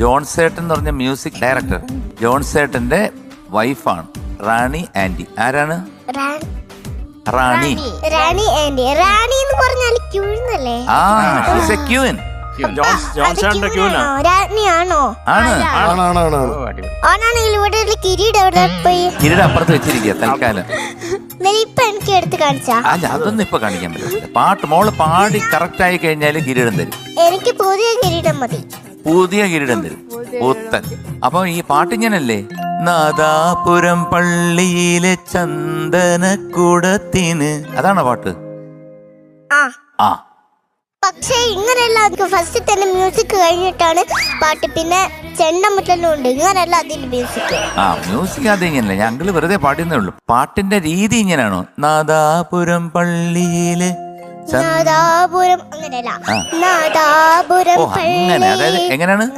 ജോൺസേട്ടൻ എന്ന് പറഞ്ഞ music director. ജോൺസേട്ടന്റെ വൈഫാണ് റാണി ആന്റി. ആരാണ് റാണി? റാണി ആന്റി. റാണി എന്ന് പറഞ്ഞാൽ ക്യൂനല്ലേ? ആ, ഷീസ് എ ക്യൂൻ. രാജ്ഞിയാണോ? ആണാണെങ്കിൽ ഇവിടെ കിരീടം എവിടെ പോയി? കിരീടം അപ്പുറത്ത് വെച്ചിരിക്കുക തൽക്കാലം. ഇപ്പൊ എനിക്ക് എടുത്ത് കാണിച്ചാ? അല്ല, അതൊന്നും ഇപ്പൊ കാണിക്കാൻ പറ്റില്ല. പാട്ട് മോള് പാടി കറക്റ്റ് ആയി കഴിഞ്ഞാല് കിരീടം തരും. എനിക്ക് പുതിയ കിരീടം മതി. പുതിയ കിരീടം തരും, പുത്തൻ. അപ്പൊ ഈ പാട്ടിങ്ങനല്ലേ? നാദാപുരം പള്ളിയിലെ ചന്ദനക്കുടത്തിന്, അതാണോ പാട്ട്? ആ. പക്ഷെ ഇങ്ങനെയല്ല, ഫസ്റ്റ് തന്നെ മ്യൂസിക് കഴിഞ്ഞിട്ടാണ് പാട്ട്, പിന്നെ ചെണ്ടമുട്ടലും ഉണ്ട്. ഇങ്ങനല്ല അതിന്റെ മ്യൂസിക്. മ്യൂസിക് അത് ഇങ്ങനല്ല, ഞങ്ങള് വെറുതെ പാടുന്നേ ഉള്ളൂ. പാട്ടിന്റെ രീതി ഇങ്ങനെയാണോ? നാദാപുരം പള്ളിയിലെ നാദാപുരം അങ്ങനെയല്ല, നാദാപുരം അങ്ങനെ. അതായത് എങ്ങനെയാണ്?